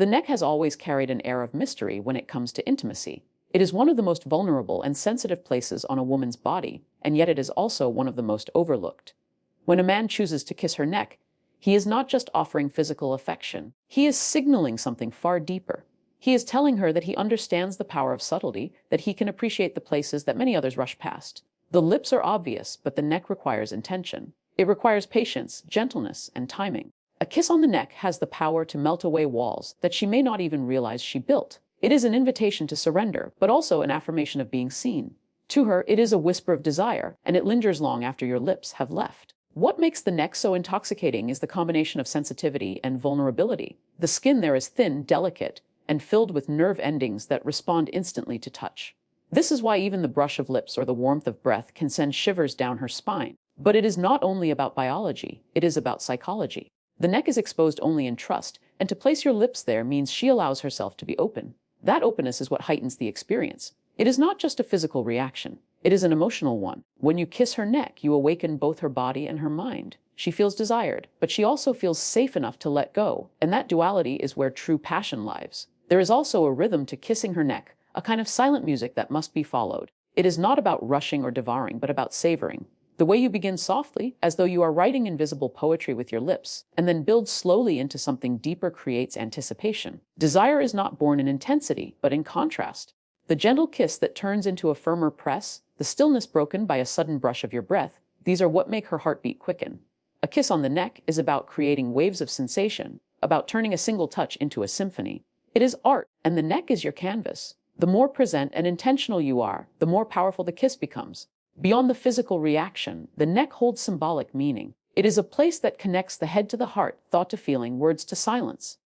The neck has always carried an air of mystery when it comes to intimacy. It is one of the most vulnerable and sensitive places on a woman's body, and yet it is also one of the most overlooked. When a man chooses to kiss her neck, he is not just offering physical affection. He is signaling something far deeper. He is telling her that he understands the power of subtlety, that he can appreciate the places that many others rush past. The lips are obvious, but the neck requires intention. It requires patience, gentleness, and timing. A kiss on the neck has the power to melt away walls that she may not even realize she built. It is an invitation to surrender, but also an affirmation of being seen. To her, it is a whisper of desire, and it lingers long after your lips have left. What makes the neck so intoxicating is the combination of sensitivity and vulnerability. The skin there is thin, delicate, and filled with nerve endings that respond instantly to touch. This is why even the brush of lips or the warmth of breath can send shivers down her spine. But it is not only about biology, it is about psychology. The neck is exposed only in trust, and to place your lips there means she allows herself to be open. That openness is what heightens the experience. It is not just a physical reaction. It is an emotional one. When you kiss her neck, you awaken both her body and her mind. She feels desired, but she also feels safe enough to let go, and that duality is where true passion lies. There is also a rhythm to kissing her neck, a kind of silent music that must be followed. It is not about rushing or devouring, but about savoring. The way you begin softly, as though you are writing invisible poetry with your lips, and then build slowly into something deeper creates anticipation. Desire is not born in intensity, but in contrast. The gentle kiss that turns into a firmer press, the stillness broken by a sudden brush of your breath, these are what make her heartbeat quicken. A kiss on the neck is about creating waves of sensation, about turning a single touch into a symphony. It is art, and the neck is your canvas. The more present and intentional you are, the more powerful the kiss becomes. Beyond the physical reaction, the neck holds symbolic meaning. It is a place that connects the head to the heart, thought to feeling, words to silence.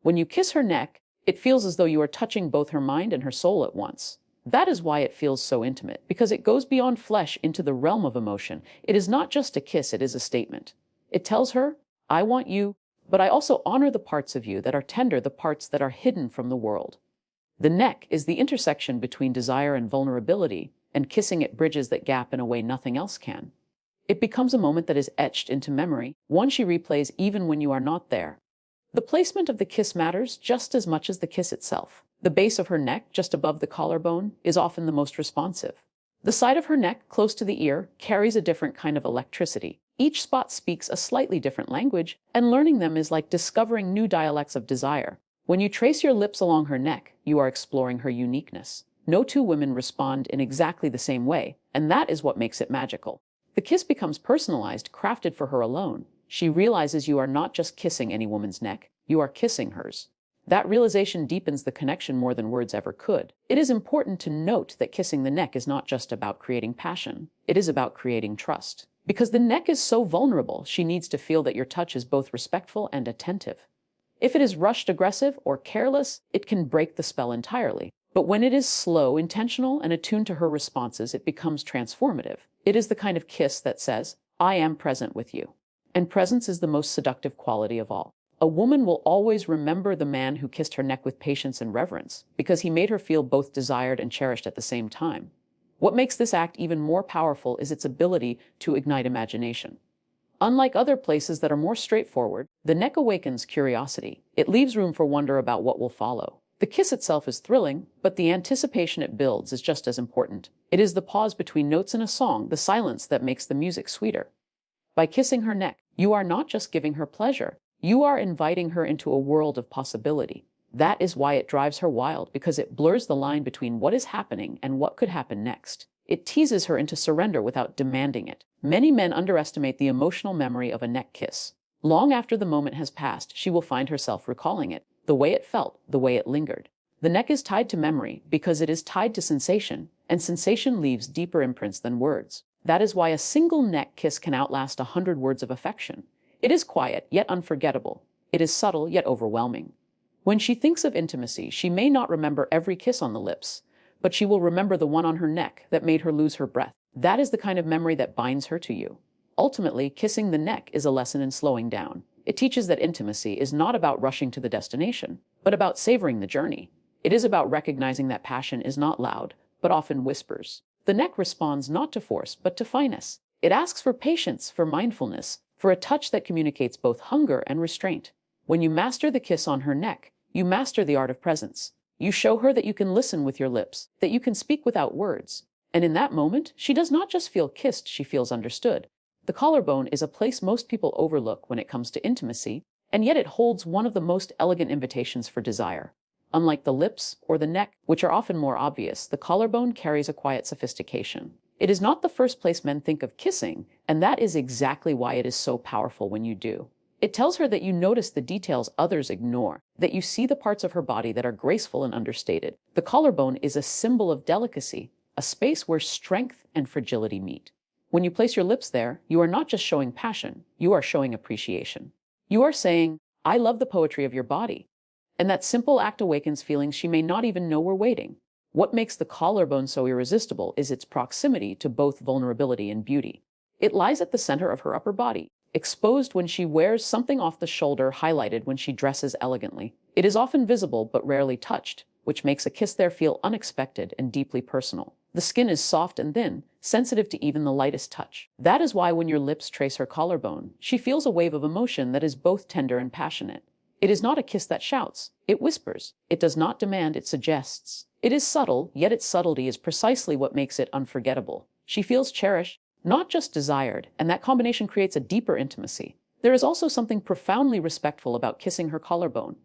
When you kiss her neck, it feels as though you are touching both her mind and her soul at once. That is why it feels so intimate, because it goes beyond flesh into the realm of emotion. It is not just a kiss, it is a statement. It tells her, I want you, but I also honor the parts of you that are tender, the parts that are hidden from the world. The neck is the intersection between desire and vulnerability, and kissing it bridges that gap in a way nothing else can. It becomes a moment that is etched into memory, one she replays even when you are not there. The placement of the kiss matters just as much as the kiss itself. The base of her neck, just above the collarbone, is often the most responsive. The side of her neck, close to the ear, carries a different kind of electricity. Each spot speaks a slightly different language, and learning them is like discovering new dialects of desire. When you trace your lips along her neck, you are exploring her uniqueness. No two women respond in exactly the same way, and that is what makes it magical. The kiss becomes personalized, crafted for her alone. She realizes you are not just kissing any woman's neck, you are kissing hers. That realization deepens the connection more than words ever could. It is important to note that kissing the neck is not just about creating passion, it is about creating trust. Because the neck is so vulnerable, she needs to feel that your touch is both respectful and attentive. If it is rushed, aggressive, or careless, it can break the spell entirely. But when it is slow, intentional, and attuned to her responses, it becomes transformative. It is the kind of kiss that says, I am present with you. And presence is the most seductive quality of all. A woman will always remember the man who kissed her neck with patience and reverence, because he made her feel both desired and cherished at the same time. What makes this act even more powerful is its ability to ignite imagination. Unlike other places that are more straightforward, the neck awakens curiosity. It leaves room for wonder about what will follow. The kiss itself is thrilling, but the anticipation it builds is just as important. It is the pause between notes in a song, the silence that makes the music sweeter. By kissing her neck, you are not just giving her pleasure, you are inviting her into a world of possibility. That is why it drives her wild, because it blurs the line between what is happening and what could happen next. It teases her into surrender without demanding it. Many men underestimate the emotional memory of a neck kiss. Long after the moment has passed, she will find herself recalling it, the way it felt, the way it lingered. The neck is tied to memory because it is tied to sensation, and sensation leaves deeper imprints than words. That is why a single neck kiss can outlast 100 words of affection. It is quiet, yet unforgettable. It is subtle, yet overwhelming. When she thinks of intimacy, she may not remember every kiss on the lips, but she will remember the one on her neck that made her lose her breath. That is the kind of memory that binds her to you. Ultimately, kissing the neck is a lesson in slowing down. It teaches that intimacy is not about rushing to the destination, but about savoring the journey. It is about recognizing that passion is not loud, but often whispers. The neck responds not to force, but to fineness. It asks for patience, for mindfulness, for a touch that communicates both hunger and restraint. When you master the kiss on her neck, You master the art of presence. You show her that you can listen with your lips, that you can speak without words. And in that moment, she does not just feel kissed, she feels understood. The collarbone is a place most people overlook when it comes to intimacy, and yet it holds one of the most elegant invitations for desire. Unlike the lips or the neck, which are often more obvious, the collarbone carries a quiet sophistication. It is not the first place men think of kissing, and that is exactly why it is so powerful when you do. It tells her that you notice the details others ignore, that you see the parts of her body that are graceful and understated. The collarbone is a symbol of delicacy, a space where strength and fragility meet. When you place your lips there, you are not just showing passion, you are showing appreciation. You are saying, I love the poetry of your body. And that simple act awakens feelings she may not even know were waiting. What makes the collarbone so irresistible is its proximity to both vulnerability and beauty. It lies at the center of her upper body, exposed when she wears something off the shoulder, highlighted when she dresses elegantly. It is often visible but rarely touched, which makes a kiss there feel unexpected and deeply personal. The skin is soft and thin, sensitive to even the lightest touch. That is why when your lips trace her collarbone, she feels a wave of emotion that is both tender and passionate. It is not a kiss that shouts, it whispers. It does not demand, it suggests. It is subtle, yet its subtlety is precisely what makes it unforgettable. She feels cherished, not just desired, and that combination creates a deeper intimacy. There is also something profoundly respectful about kissing her collarbone.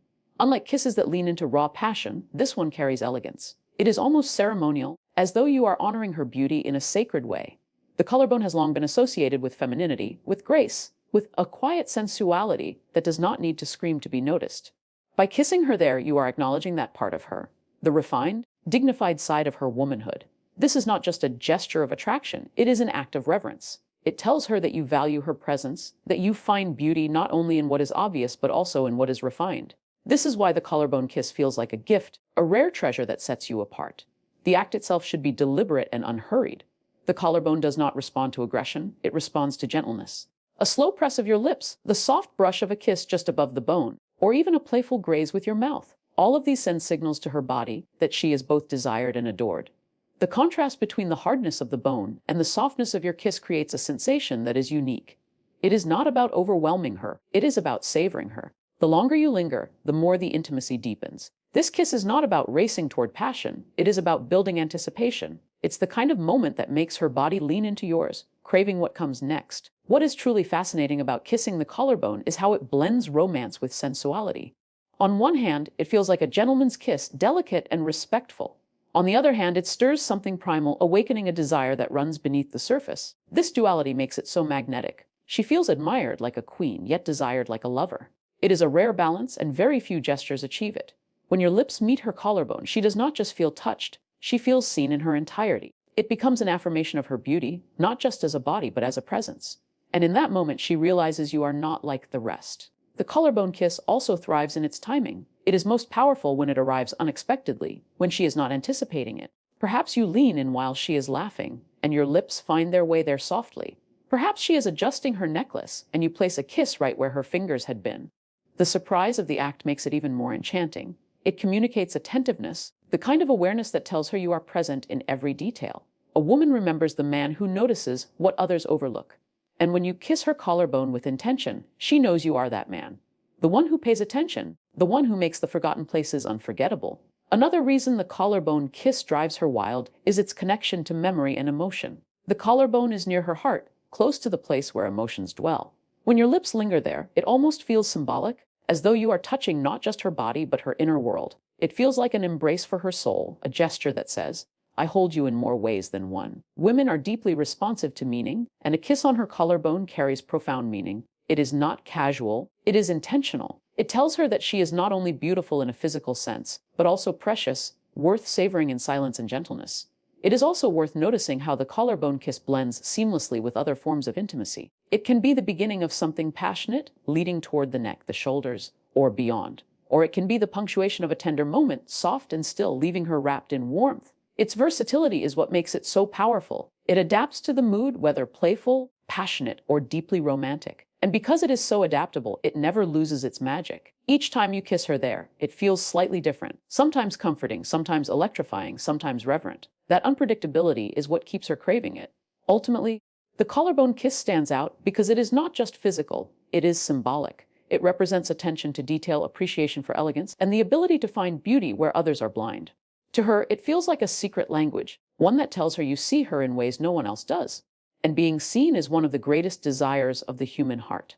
Unlike kisses that lean into raw passion, this one carries elegance. It is almost ceremonial, as though you are honoring her beauty in a sacred way. The collarbone has long been associated with femininity, with grace, with a quiet sensuality that does not need to scream to be noticed. By kissing her there, you are acknowledging that part of her, the refined, dignified side of her womanhood. This is not just a gesture of attraction, it is an act of reverence. It tells her that you value her presence, that you find beauty not only in what is obvious but also in what is refined. This is why the collarbone kiss feels like a gift, a rare treasure that sets you apart. The act itself should be deliberate and unhurried. The collarbone does not respond to aggression, it responds to gentleness. A slow press of your lips, the soft brush of a kiss just above the bone, or even a playful graze with your mouth. All of these send signals to her body that she is both desired and adored. The contrast between the hardness of the bone and the softness of your kiss creates a sensation that is unique. It is not about overwhelming her, it is about savoring her. The longer you linger, the more the intimacy deepens. This kiss is not about racing toward passion, it is about building anticipation. It's the kind of moment that makes her body lean into yours, craving what comes next. What is truly fascinating about kissing the collarbone is how it blends romance with sensuality. On one hand, it feels like a gentleman's kiss, delicate and respectful. On the other hand, it stirs something primal, awakening a desire that runs beneath the surface. This duality makes it so magnetic. She feels admired like a queen, yet desired like a lover. It is a rare balance, and very few gestures achieve it. When your lips meet her collarbone, she does not just feel touched, she feels seen in her entirety. It becomes an affirmation of her beauty, not just as a body, but as a presence. And in that moment, she realizes you are not like the rest. The collarbone kiss also thrives in its timing. It is most powerful when it arrives unexpectedly, when she is not anticipating it. Perhaps you lean in while she is laughing, and your lips find their way there softly. Perhaps she is adjusting her necklace, and you place a kiss right where her fingers had been. The surprise of the act makes it even more enchanting. It communicates attentiveness, the kind of awareness that tells her you are present in every detail. A woman remembers the man who notices what others overlook. And when you kiss her collarbone with intention, she knows you are that man. The one who pays attention, the one who makes the forgotten places unforgettable. Another reason the collarbone kiss drives her wild is its connection to memory and emotion. The collarbone is near her heart, close to the place where emotions dwell. When your lips linger there, it almost feels symbolic, as though you are touching not just her body but her inner world. It feels like an embrace for her soul, a gesture that says, I hold you in more ways than one. Women are deeply responsive to meaning, and a kiss on her collarbone carries profound meaning. It is not casual, it is intentional. It tells her that she is not only beautiful in a physical sense, but also precious, worth savoring in silence and gentleness. It is also worth noticing how the collarbone kiss blends seamlessly with other forms of intimacy. It can be the beginning of something passionate, leading toward the neck, the shoulders, or beyond. Or it can be the punctuation of a tender moment, soft and still, leaving her wrapped in warmth. Its versatility is what makes it so powerful. It adapts to the mood, whether playful, passionate, or deeply romantic. And because it is so adaptable, it never loses its magic. Each time you kiss her there, it feels slightly different, sometimes comforting, sometimes electrifying, sometimes reverent. That unpredictability is what keeps her craving it. Ultimately, the collarbone kiss stands out because it is not just physical, it is symbolic. It represents attention to detail, appreciation for elegance, and the ability to find beauty where others are blind. To her, it feels like a secret language, one that tells her you see her in ways no one else does. And being seen is one of the greatest desires of the human heart.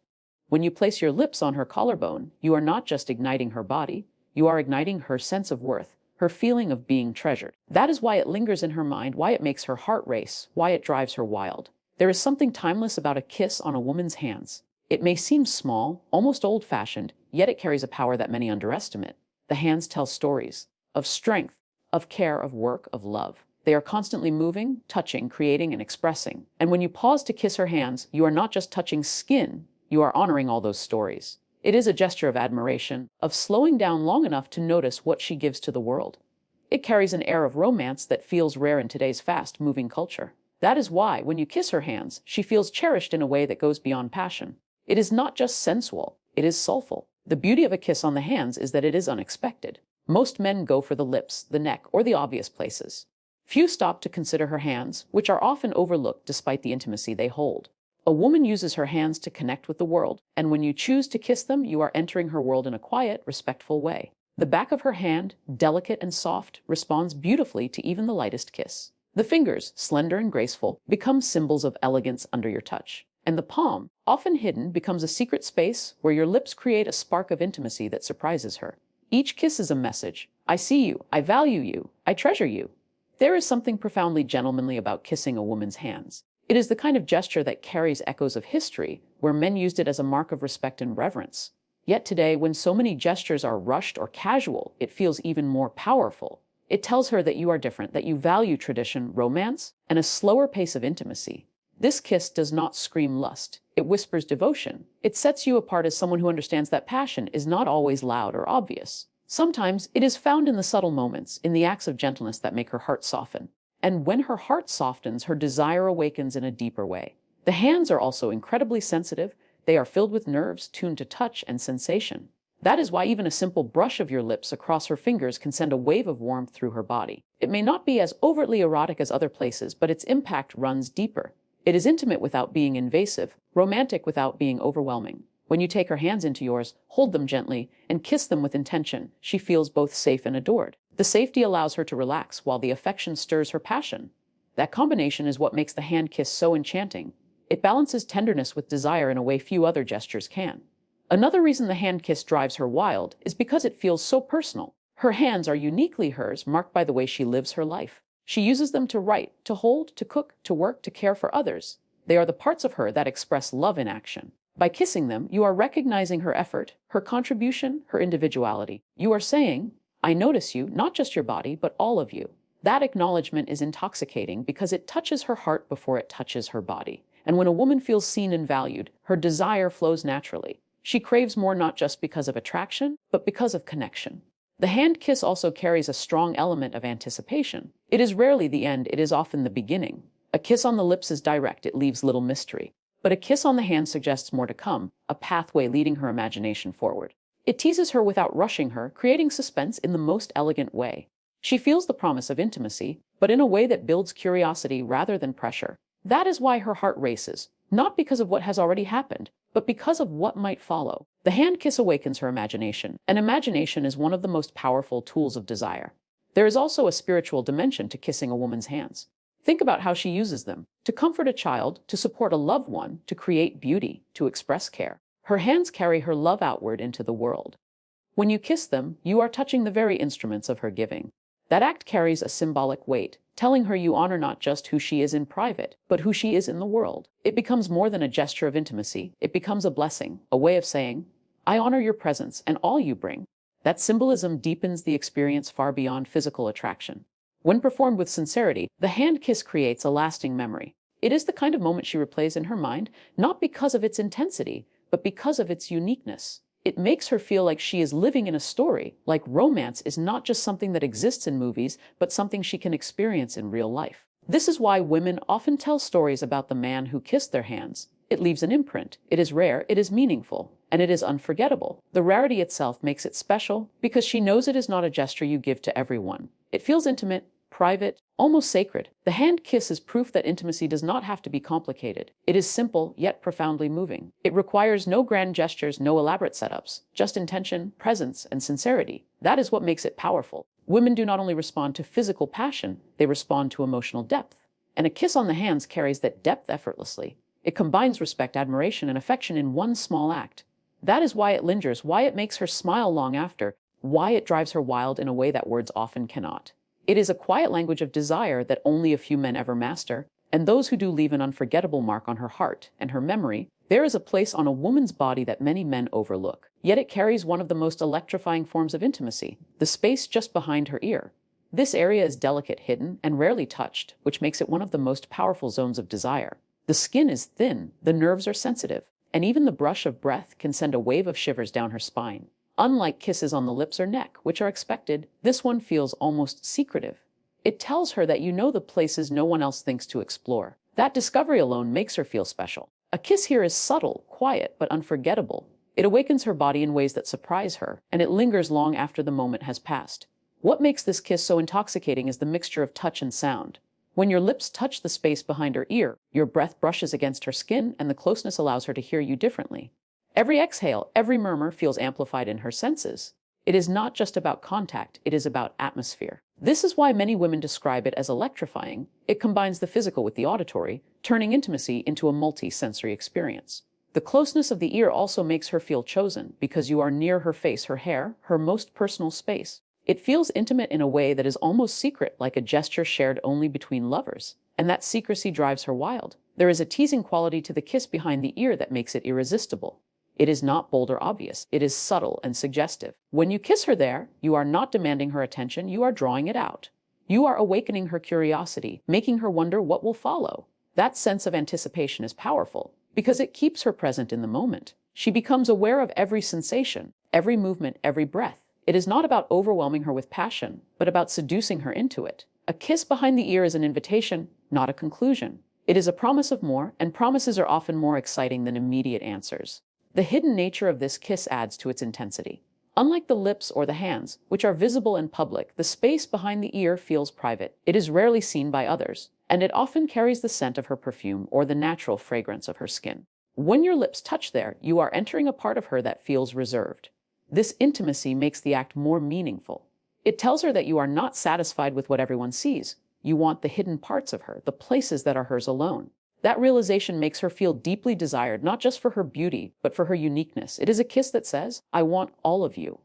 When you place your lips on her collarbone, you are not just igniting her body, you are igniting her sense of worth, her feeling of being treasured. That is why it lingers in her mind, why it makes her heart race, why it drives her wild. There is something timeless about a kiss on a woman's hands. It may seem small, almost old-fashioned, yet it carries a power that many underestimate. The hands tell stories of strength, of care, of work, of love. They are constantly moving, touching, creating, and expressing. And when you pause to kiss her hands, you are not just touching skin, you are honoring all those stories. It is a gesture of admiration, of slowing down long enough to notice what she gives to the world. It carries an air of romance that feels rare in today's fast-moving culture. That is why, when you kiss her hands, she feels cherished in a way that goes beyond passion. It is not just sensual, it is soulful. The beauty of a kiss on the hands is that it is unexpected. Most men go for the lips, the neck, or the obvious places. Few stop to consider her hands, which are often overlooked despite the intimacy they hold. A woman uses her hands to connect with the world, and when you choose to kiss them, you are entering her world in a quiet, respectful way. The back of her hand, delicate and soft, responds beautifully to even the lightest kiss. The fingers, slender and graceful, become symbols of elegance under your touch. And the palm, often hidden, becomes a secret space where your lips create a spark of intimacy that surprises her. Each kiss is a message. I see you, I value you, I treasure you. There is something profoundly gentlemanly about kissing a woman's hands. It is the kind of gesture that carries echoes of history, where men used it as a mark of respect and reverence. Yet today, when so many gestures are rushed or casual, it feels even more powerful. It tells her that you are different, that you value tradition, romance, and a slower pace of intimacy. This kiss does not scream lust. It whispers devotion. It sets you apart as someone who understands that passion is not always loud or obvious. Sometimes it is found in the subtle moments, in the acts of gentleness that make her heart soften. And when her heart softens, her desire awakens in a deeper way. The hands are also incredibly sensitive. They are filled with nerves, tuned to touch and sensation. That is why even a simple brush of your lips across her fingers can send a wave of warmth through her body. It may not be as overtly erotic as other places, but its impact runs deeper. It is intimate without being invasive, romantic without being overwhelming. When you take her hands into yours, hold them gently, and kiss them with intention, she feels both safe and adored. The safety allows her to relax, while the affection stirs her passion. That combination is what makes the hand kiss so enchanting. It balances tenderness with desire in a way few other gestures can. Another reason the hand kiss drives her wild is because it feels so personal. Her hands are uniquely hers, marked by the way she lives her life. She uses them to write, to hold, to cook, to work, to care for others. They are the parts of her that express love in action. By kissing them, you are recognizing her effort, her contribution, her individuality. You are saying, I notice you, not just your body, but all of you. That acknowledgement is intoxicating because it touches her heart before it touches her body. And when a woman feels seen and valued, her desire flows naturally. She craves more not just because of attraction, but because of connection. The hand kiss also carries a strong element of anticipation. It is rarely the end, it is often the beginning. A kiss on the lips is direct, it leaves little mystery. But a kiss on the hand suggests more to come, a pathway leading her imagination forward. It teases her without rushing her, creating suspense in the most elegant way. She feels the promise of intimacy, but in a way that builds curiosity rather than pressure. That is why her heart races, not because of what has already happened, but because of what might follow. The hand kiss awakens her imagination, and imagination is one of the most powerful tools of desire. There is also a spiritual dimension to kissing a woman's hands. Think about how she uses them: to comfort a child, to support a loved one, to create beauty, to express care. Her hands carry her love outward into the world. When you kiss them, you are touching the very instruments of her giving. That act carries a symbolic weight, telling her you honor not just who she is in private, but who she is in the world. It becomes more than a gesture of intimacy. It becomes a blessing, a way of saying, I honor your presence and all you bring. That symbolism deepens the experience far beyond physical attraction. When performed with sincerity, the hand kiss creates a lasting memory. It is the kind of moment she replays in her mind, not because of its intensity, but because of its uniqueness. It makes her feel like she is living in a story, like romance is not just something that exists in movies, but something she can experience in real life. This is why women often tell stories about the man who kissed their hands. It leaves an imprint. It is rare, it is meaningful, and it is unforgettable. The rarity itself makes it special because she knows it is not a gesture you give to everyone. It feels intimate, private, almost sacred. The hand kiss is proof that intimacy does not have to be complicated. It is simple, yet profoundly moving. It requires no grand gestures, no elaborate setups, just intention, presence, and sincerity. That is what makes it powerful. Women do not only respond to physical passion, they respond to emotional depth. And a kiss on the hands carries that depth effortlessly. It combines respect, admiration, and affection in one small act. That is why it lingers, why it makes her smile long after, why it drives her wild in a way that words often cannot. It is a quiet language of desire that only a few men ever master, and those who do leave an unforgettable mark on her heart and her memory. There is a place on a woman's body that many men overlook, yet it carries one of the most electrifying forms of intimacy, the space just behind her ear. This area is delicate, hidden, and rarely touched, which makes it one of the most powerful zones of desire. The skin is thin, the nerves are sensitive, and even the brush of breath can send a wave of shivers down her spine. Unlike kisses on the lips or neck, which are expected, this one feels almost secretive. It tells her that you know the places no one else thinks to explore. That discovery alone makes her feel special. A kiss here is subtle, quiet, but unforgettable. It awakens her body in ways that surprise her, and it lingers long after the moment has passed. What makes this kiss so intoxicating is the mixture of touch and sound. When your lips touch the space behind her ear, your breath brushes against her skin, and the closeness allows her to hear you differently. Every exhale, every murmur feels amplified in her senses. It is not just about contact, it is about atmosphere. This is why many women describe it as electrifying. It combines the physical with the auditory, turning intimacy into a multi-sensory experience. The closeness of the ear also makes her feel chosen, because you are near her face, her hair, her most personal space. It feels intimate in a way that is almost secret, like a gesture shared only between lovers. And that secrecy drives her wild. There is a teasing quality to the kiss behind the ear that makes it irresistible. It is not bold or obvious. It is subtle and suggestive. When you kiss her there, you are not demanding her attention, you are drawing it out. You are awakening her curiosity, making her wonder what will follow. That sense of anticipation is powerful, because it keeps her present in the moment. She becomes aware of every sensation, every movement, every breath. It is not about overwhelming her with passion, but about seducing her into it. A kiss behind the ear is an invitation, not a conclusion. It is a promise of more, and promises are often more exciting than immediate answers. The hidden nature of this kiss adds to its intensity. Unlike the lips or the hands, which are visible and public, the space behind the ear feels private. It is rarely seen by others, and it often carries the scent of her perfume or the natural fragrance of her skin. When your lips touch there, you are entering a part of her that feels reserved. This intimacy makes the act more meaningful. It tells her that you are not satisfied with what everyone sees. You want the hidden parts of her, the places that are hers alone. That realization makes her feel deeply desired, not just for her beauty, but for her uniqueness. It is a kiss that says, "I want all of you."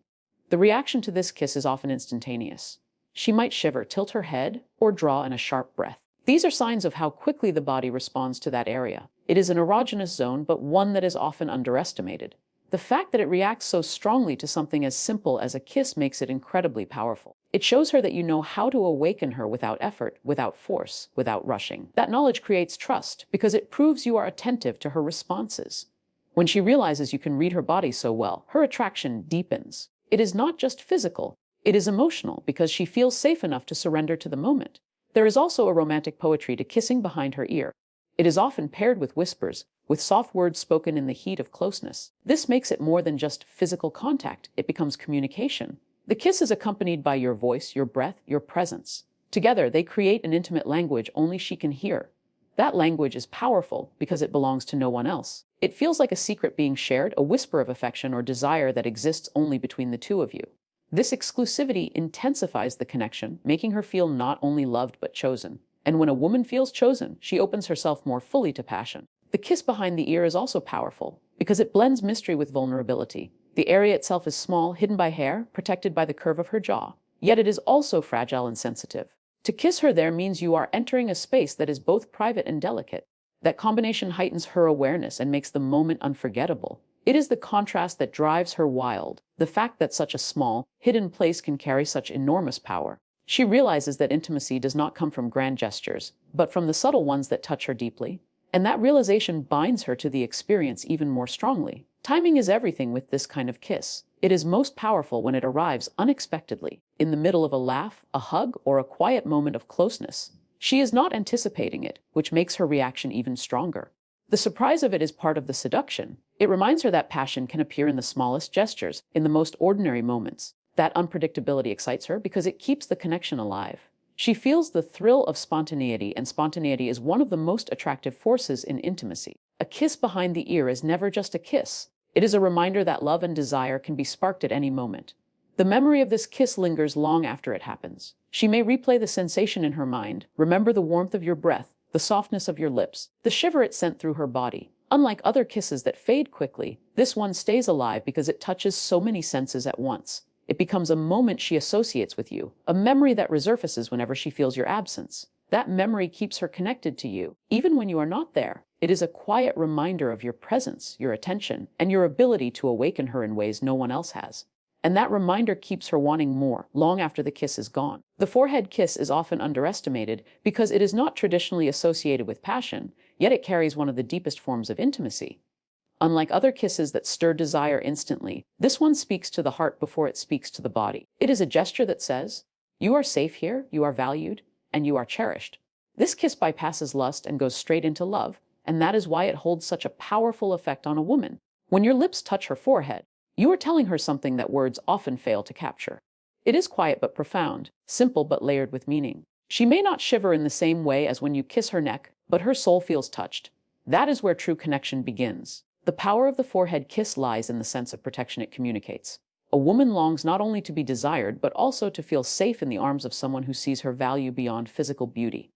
The reaction to this kiss is often instantaneous. She might shiver, tilt her head, or draw in a sharp breath. These are signs of how quickly the body responds to that area. It is an erogenous zone, but one that is often underestimated. The fact that it reacts so strongly to something as simple as a kiss makes it incredibly powerful. It shows her that you know how to awaken her without effort, without force, without rushing. That knowledge creates trust, because it proves you are attentive to her responses. When she realizes you can read her body so well, her attraction deepens. It is not just physical, it is emotional, because she feels safe enough to surrender to the moment. There is also a romantic poetry to kissing behind her ear. It is often paired with whispers, with soft words spoken in the heat of closeness. This makes it more than just physical contact, it becomes communication. The kiss is accompanied by your voice, your breath, your presence. Together, they create an intimate language only she can hear. That language is powerful because it belongs to no one else. It feels like a secret being shared, a whisper of affection or desire that exists only between the two of you. This exclusivity intensifies the connection, making her feel not only loved but chosen. And when a woman feels chosen, she opens herself more fully to passion. The kiss behind the ear is also powerful because it blends mystery with vulnerability. The area itself is small, hidden by hair, protected by the curve of her jaw. Yet it is also fragile and sensitive. To kiss her there means you are entering a space that is both private and delicate. That combination heightens her awareness and makes the moment unforgettable. It is the contrast that drives her wild, the fact that such a small, hidden place can carry such enormous power. She realizes that intimacy does not come from grand gestures, but from the subtle ones that touch her deeply. And that realization binds her to the experience even more strongly. Timing is everything with this kind of kiss. It is most powerful when it arrives unexpectedly, in the middle of a laugh, a hug, or a quiet moment of closeness. She is not anticipating it, which makes her reaction even stronger. The surprise of it is part of the seduction. It reminds her that passion can appear in the smallest gestures, in the most ordinary moments. That unpredictability excites her because it keeps the connection alive. She feels the thrill of spontaneity, and spontaneity is one of the most attractive forces in intimacy. A kiss behind the ear is never just a kiss. It is a reminder that love and desire can be sparked at any moment. The memory of this kiss lingers long after it happens. She may replay the sensation in her mind, remember the warmth of your breath, the softness of your lips, the shiver it sent through her body. Unlike other kisses that fade quickly, this one stays alive because it touches so many senses at once. It becomes a moment she associates with you, a memory that resurfaces whenever she feels your absence. That memory keeps her connected to you, even when you are not there. It is a quiet reminder of your presence, your attention, and your ability to awaken her in ways no one else has. And that reminder keeps her wanting more, long after the kiss is gone. The forehead kiss is often underestimated because it is not traditionally associated with passion, yet it carries one of the deepest forms of intimacy. Unlike other kisses that stir desire instantly, this one speaks to the heart before it speaks to the body. It is a gesture that says, "You are safe here, you are valued, and you are cherished." This kiss bypasses lust and goes straight into love, and that is why it holds such a powerful effect on a woman. When your lips touch her forehead, you are telling her something that words often fail to capture. It is quiet but profound, simple but layered with meaning. She may not shiver in the same way as when you kiss her neck, but her soul feels touched. That is where true connection begins. The power of the forehead kiss lies in the sense of protection it communicates. A woman longs not only to be desired, but also to feel safe in the arms of someone who sees her value beyond physical beauty.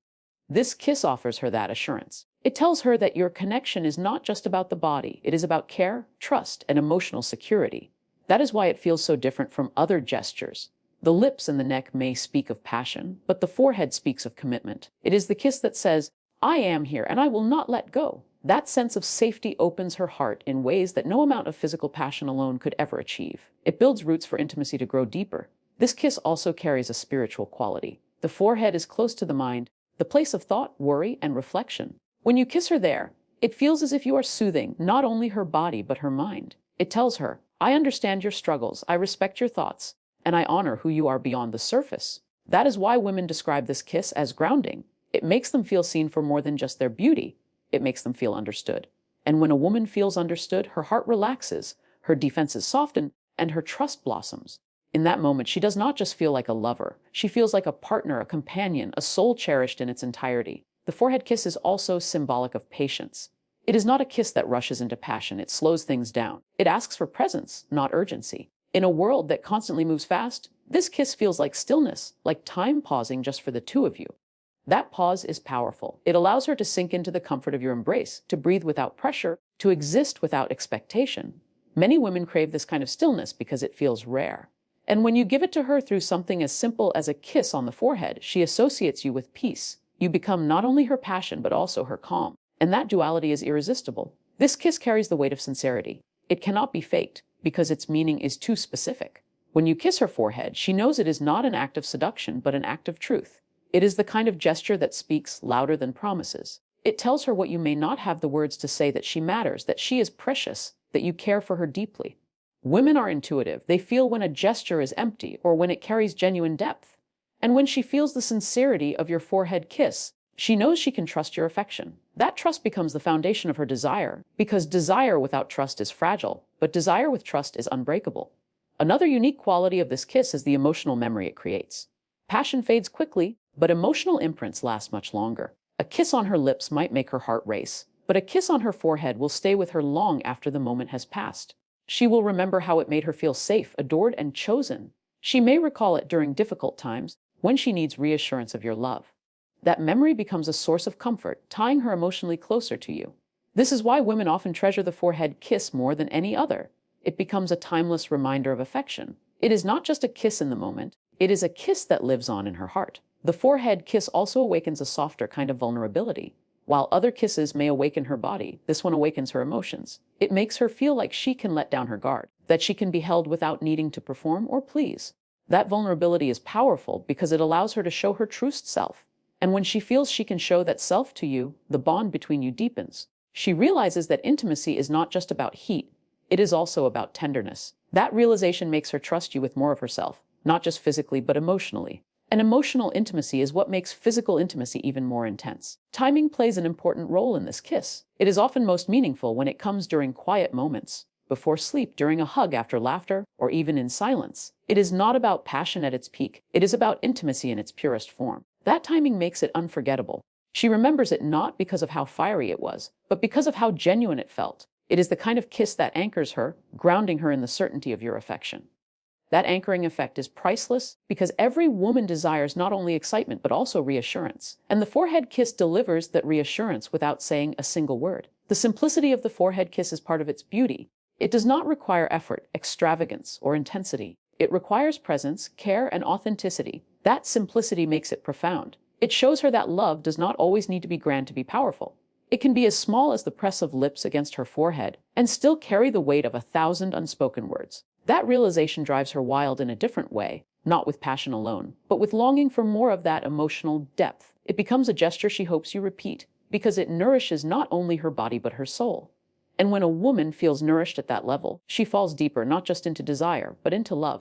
This kiss offers her that assurance. It tells her that your connection is not just about the body, it is about care, trust, and emotional security. That is why it feels so different from other gestures. The lips and the neck may speak of passion, but the forehead speaks of commitment. It is the kiss that says, "I am here and I will not let go." That sense of safety opens her heart in ways that no amount of physical passion alone could ever achieve. It builds roots for intimacy to grow deeper. This kiss also carries a spiritual quality. The forehead is close to the mind, the place of thought, worry, and reflection. When you kiss her there, it feels as if you are soothing not only her body but her mind. It tells her, "I understand your struggles, I respect your thoughts, and I honor who you are beyond the surface." That is why women describe this kiss as grounding. It makes them feel seen for more than just their beauty. It makes them feel understood. And when a woman feels understood, her heart relaxes, her defenses soften, and her trust blossoms. In that moment, she does not just feel like a lover. She feels like a partner, a companion, a soul cherished in its entirety. The forehead kiss is also symbolic of patience. It is not a kiss that rushes into passion. It slows things down. It asks for presence, not urgency. In a world that constantly moves fast, this kiss feels like stillness, like time pausing just for the two of you. That pause is powerful. It allows her to sink into the comfort of your embrace, to breathe without pressure, to exist without expectation. Many women crave this kind of stillness because it feels rare. And when you give it to her through something as simple as a kiss on the forehead, she associates you with peace. You become not only her passion, but also her calm. And that duality is irresistible. This kiss carries the weight of sincerity. It cannot be faked because its meaning is too specific. When you kiss her forehead, she knows it is not an act of seduction, but an act of truth. It is the kind of gesture that speaks louder than promises. It tells her what you may not have the words to say, that she matters, that she is precious, that you care for her deeply. Women are intuitive. They feel when a gesture is empty or when it carries genuine depth. And when she feels the sincerity of your forehead kiss, she knows she can trust your affection. That trust becomes the foundation of her desire, because desire without trust is fragile, but desire with trust is unbreakable. Another unique quality of this kiss is the emotional memory it creates. Passion fades quickly, but emotional imprints last much longer. A kiss on her lips might make her heart race, but a kiss on her forehead will stay with her long after the moment has passed. She will remember how it made her feel safe, adored, and chosen. She may recall it during difficult times, when she needs reassurance of your love. That memory becomes a source of comfort, tying her emotionally closer to you. This is why women often treasure the forehead kiss more than any other. It becomes a timeless reminder of affection. It is not just a kiss in the moment, it is a kiss that lives on in her heart. The forehead kiss also awakens a softer kind of vulnerability. While other kisses may awaken her body, this one awakens her emotions. It makes her feel like she can let down her guard, that she can be held without needing to perform or please. That vulnerability is powerful because it allows her to show her true self. And when she feels she can show that self to you, the bond between you deepens. She realizes that intimacy is not just about heat, it is also about tenderness. That realization makes her trust you with more of herself, not just physically but emotionally. And emotional intimacy is what makes physical intimacy even more intense. Timing plays an important role in this kiss. It is often most meaningful when it comes during quiet moments, before sleep, during a hug, after laughter, or even in silence. It is not about passion at its peak. It is about intimacy in its purest form. That timing makes it unforgettable. She remembers it not because of how fiery it was, but because of how genuine it felt. It is the kind of kiss that anchors her, grounding her in the certainty of your affection. That anchoring effect is priceless because every woman desires not only excitement but also reassurance. And the forehead kiss delivers that reassurance without saying a single word. The simplicity of the forehead kiss is part of its beauty. It does not require effort, extravagance, or intensity. It requires presence, care, and authenticity. That simplicity makes it profound. It shows her that love does not always need to be grand to be powerful. It can be as small as the press of lips against her forehead and still carry the weight of 1,000 unspoken words. That realization drives her wild in a different way, not with passion alone, but with longing for more of that emotional depth. It becomes a gesture she hopes you repeat, because it nourishes not only her body but her soul. And when a woman feels nourished at that level, she falls deeper not just into desire, but into love.